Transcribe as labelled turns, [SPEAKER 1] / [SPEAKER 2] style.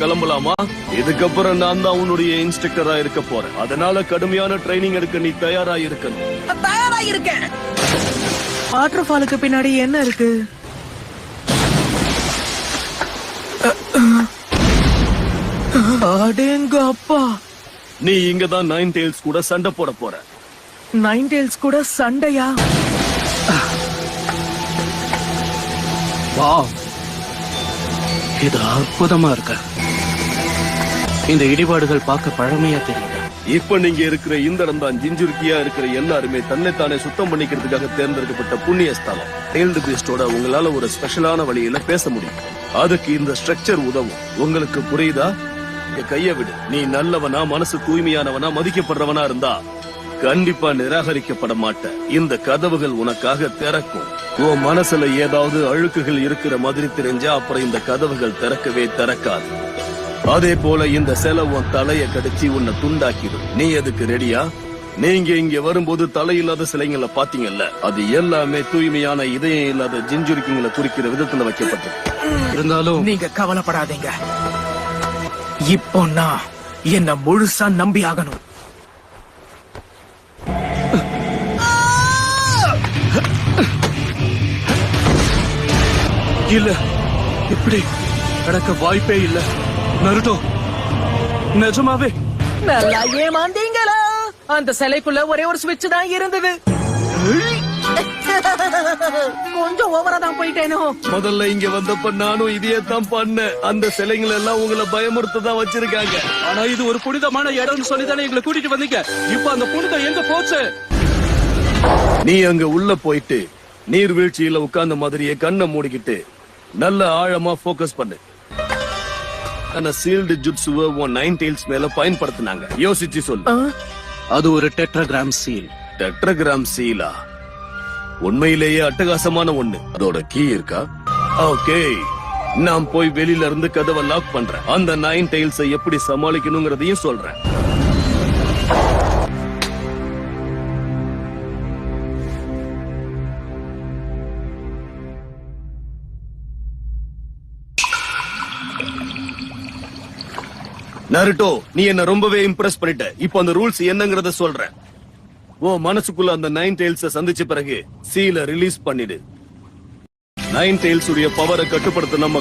[SPEAKER 1] கிளம்பலாமா? இதுக்கப்புறம் நான் தான் உன்னுடைய இன்ஸ்ட்ரக்டரா இருக்க போறேன். அதனால கடுமையான ட்ரைனிங் எடுக்க நீ தயாரா இருக்கணும்.
[SPEAKER 2] தயாரா இருக்கேன்.
[SPEAKER 3] வாட்டர் ஃபாலுக்கு பின்னாடி என்ன இருக்கு? அடேங்க அப்பா,
[SPEAKER 1] நீ இங்க தான் நைன் டெயில்ஸ் கூட சண்டை போட போற.
[SPEAKER 3] நைன் டெயில்ஸ் கூட சண்டையா?
[SPEAKER 4] வாவ், இது அற்புதமா இருக்கு. இந்த இடிபாடுகள் பார்க்க பழமையா தெரியுது.
[SPEAKER 1] இப்ப நீங்க இருக்கிற இந்த இடம் தான் ஜிஞ்சுருக்கியா இருக்கிற எல்லாருமே தன்னைத்தானே சுத்தம் பண்ணிக்கிறதுக்காக தேர்ந்தெடுக்கப்பட்ட புண்ணிய ஸ்தலம். டெயில்டு பீஸ்டோட உங்களால ஒரு ஸ்பெஷலான வழியில பேச முடியும். அதுக்கு இந்த ஸ்ட்ரக்சர் உதவும். உங்களுக்கு புரியுதா? கைய விடு. நீ நல்லவனா, மனசு தூய்மையானவனா, மதிக்கப்படுறவனா இருந்தா கண்டிப்பா நிராகரிக்கப்பட மாட்ட. இந்த கதவுகள் உனக்காக திறக்கும். உன் மனசுல ஏதாவது அழுக்குகள் இருக்கிற மாதிரி தெரிஞ்சா அப்புறம் இந்த கதவுகள் திறக்கவே திறக்காது. அதே போல இந்த சிலை உன் தலைய கடிச்சு உன்னை துண்டாக்கிடும். நீ அதுக்கு ரெடியா? நீங்க இங்க வரும்போது தலையில்லாத சிலைங்களை பாத்தீங்கல்ல, அது எல்லாமே தூய்மையான இதயம் இல்லாத ஜிஞ்சுரிக்கிங்களை குறிக்கிற விதத்துல வைக்கப்பட்டது.
[SPEAKER 4] இருந்தாலும்
[SPEAKER 3] நீங்க கவலைப்படாதீங்க. இப்போ நான் என்ன முழுசா நம்பி ஆகணும்.
[SPEAKER 4] இல்ல, இப்படி நடக்க வாய்ப்பே இல்ல. நருட்டோ, நிஜமாவே
[SPEAKER 3] நல்லா ஏமாந்தீங்களா? அந்த சிலைக்குள்ள ஒரே ஒரு ஸ்விட்ச் தான் இருந்தது. கொஞ்சம் ஓவரா தான் போயிட்டேனோ.
[SPEAKER 1] முதல்ல இங்க வந்தப்ப நானும் இதையே தான் பண்ணேன். அந்த சிலைகள் எல்லாம் உங்களை பயமுறுத்ததான் வச்சிருக்காங்க.
[SPEAKER 4] ஆனா இது ஒரு புனிதமான இடம்னு சொல்லிதானே எங்களை கூட்டிட்டு வந்தீங்க. இப்ப அந்த புனிதம் எங்க போச்சு?
[SPEAKER 1] நீ அங்க உள்ள போயிட்டு நீர்வீழ்ச்சியில உட்கார்ந்த மாதிரியே கண்ணை மூடிக்கிட்டு நல்ல ஆழமா போக்கஸ் பண்ணு. ஆனா சீல்டு ஜுட்சுவை உன் நைன் டெயில்ஸ் மேல பயன்படுத்தினாங்க. யோசிச்சு சொல்லு.
[SPEAKER 4] அது ஒரு டெட்ராகிராம் சீல்.
[SPEAKER 1] டெட்ராகிராம் சீலா? உண்மையிலேயே அட்டகாசமான ஒண்ணு. அதோட கீ இருக்கா? ஓகே, நான் போய் வெளியில இருந்து கதவை லாக் பண்றேன். அந்த நைன் டெயில்ஸை எப்படி சமாளிக்கணுங்கிறதையும் சொல்றேன். நருட்டோ, நீ என்ன ரொம்பவே இம்ப்ரெஸ் பண்ணிட்ட. இப்போ அந்த ரூல்ஸ் என்னங்கறத சொல்றேன். ஓ மனசுக்குள்ள அந்த நைன் டெயில்ஸ சந்திச்ச பிறகு சீல ரிலீஸ் பண்ணிடு. நைன் டெயில்ஸ் உடைய பவரை கட்டுப்படுத்த நம்ம